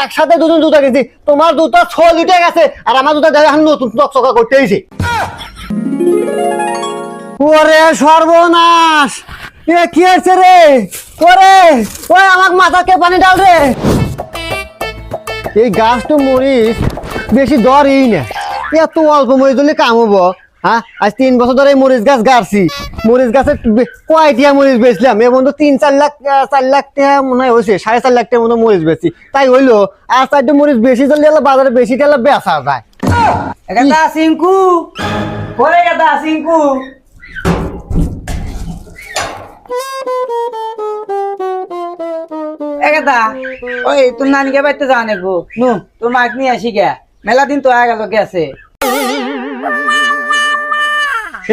একসাথে দুজন জুতা কিনছি, তোমার জুতা 6 লিটে গেছে আর আমার জুতা দেখে এখন নতুন চকচকা করতে হয়েছে। ওরে সর্বনাশ, এ কি হয়েছে রে? ওরে ওই আমার মাথাকে পানি ডাল রে। এই গাছ তো মরিচ বেশি দরই না, এত অল্প মরিচ ধরলে কাম হবো? হ্যাঁ, আজ 3 বছর ধরে মরিচ গাছ গাড়ছি, মরিচ গাছের কয়টিয়া মরিচ বেচলাম এর মধ্যে 3-4 লাখ 4 লাখ টাকা মনে হয় হয়েছে, 4.5 লাখ টাকার মতো মরিচ বেচছি। তাই হইলো আর 4টা মরিচ বেশি চললে বাজারে বেশি টাকা বেচা যায়। গাদা সিংকু ওরে গাদা সিংকু গাদা ওই তোর নানিকে বাড়িতে যাওয়া নেবো নু তোর মাক নিয়ে আসি গে, মেলা দিন তো আগে গেল গেছে।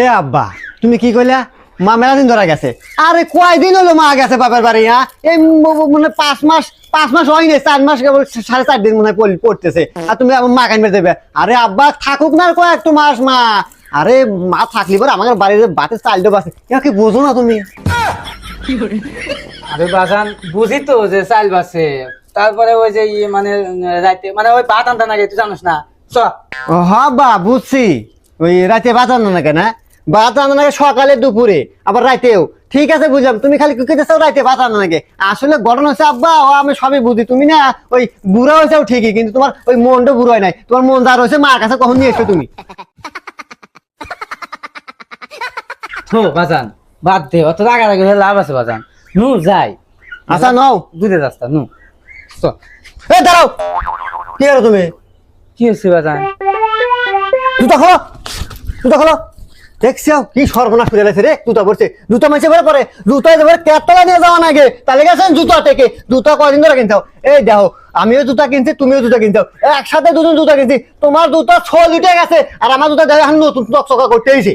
এ আব্বা তুমি কি কইলা? মা মেলা দিন ধরা গেছে? আরে কয়দিন হলো মা গেছে বাপের বাড়ি? হ্যাঁ, এই মানে 5 মাস হয়নি, 4 মাস কেবল 4.5 দিন মনে হয় পড়তেছে, আর তুমি আমার মা কানবে দেবে? আরে আব্বা থাকুক না আর কয়েকটু মাস মা। আরে মা থাকলি পরে আমাদের বাড়ির বাতে চালটা বাসে, কি বোঝো না তুমি? আরে বাজান বুঝি তো যে চাল বাসে, তারপরে ওই যে মানে রাইতে মানে ওই ভাত আনতে নাকি তুই জানিস না? চ হ্যাঁ বা বুঝছি, ওই রাতে ভাত আনো না কেন? ভাত আনো নাকি সকালে দুপুরে আবার রাতেও? ঠিক আছে বুঝলাম, তুমি খালি কুকিতে চাও রাতে ভাত আনো নাকি। আসলে ঘটনা হচ্ছে আব্বা, ও আমি সবই বুঝি, তুমি না ওই বুড়া হয়েছেও ঠিকই, কিন্তু তোমার ওই মনটা বুড়ো হয় নাই, তোমার মন যা রয়েছে মার কাছে কখন নিয়ে এসছো তুমি? তো বাজান বাদ দে, অত রাগারাগি হলে লাভ আছে বাজান। নু যাই, আচ্ছা নাও দুধে রাস্তা নু। চ এ দাঁড়াও, কি করো তুমি? কি হচ্ছে বাজান? জুতা খোলো, জুতা খোলো। দেখছি কি সর্বনাশ করে গেছে রে, জুতা পড়ছে, জুতা মাইছে বেড়ে পরে, জুতা এবার কেতলা নিয়ে যাওয়া নাগে, তাহলে গেছেন জুতা টেকে। জুতা কয়দিন ধরে কিনতে এই দেখো, আমিও জুতা কিনছি তুমিও জুতা কিনতে, একসাথে দুজন জুতা কিনছি, তোমার জুতা 6 লিটে গেছে আর আমার জুতা দেখে এখন নতুন চকচকা করতে হয়েছে।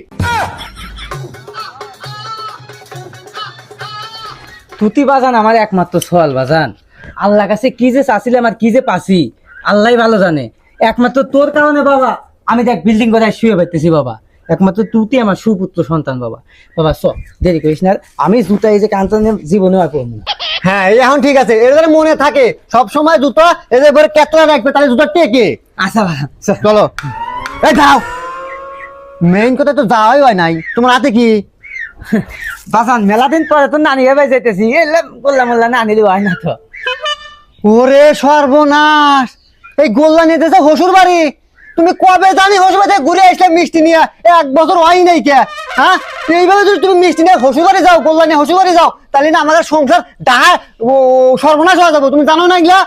তুতি বাজান আমার একমাত্র সওয়াল বাজান, আল্লাহ কাছে কি যে চাচ্ছিলাম আর কি যে পাছি আল্লাহ ভালো জানে। একমাত্র তোর কারণে বাবা আমি দেখ বিল্ডিং করে শুয়ে পাইতেছি বাবা, একমাত্র তুই আমার সুপুত্র সন্তান বাবা। বাবা চ দেরি করিস না, আমি জুতা এই যে কান্তান জীবনে আর করবো না। হ্যাঁ এই এখন ঠিক আছে, এদের মনে থাকে সব সময় জুতা এদের পরে কেতলা রাখবে, তাহলে জুতা টেকে। আচ্ছা বাবা চলো এই যাও, মেইন কথা তো যাওয়াই হয় নাই, তোমার হাতে কি? বাজান মেলা দিন পরে তো নানি ভাই যাইতেছি, এলে বললাম বললাম নানি হয় না তো। ওরে সর্বনাশ, এই গোল্লা নিতে যাও হসুর বাড়ি? তুমি কবে জানি হসুর বাড়িতে ঘুরে আসলে মিষ্টি নিয়ে? 1 বছর হয় নাই কে? হ্যাঁ, এইভাবে যদি তুমি মিষ্টি নিয়ে হসুর বাড়ি যাও, গোল্লা নিয়ে হসুর বাড়ি যাও, তাহলে না আমাদের সংসার সর্বনাশ হয়ে যাবো, তুমি জানো না এগুলা?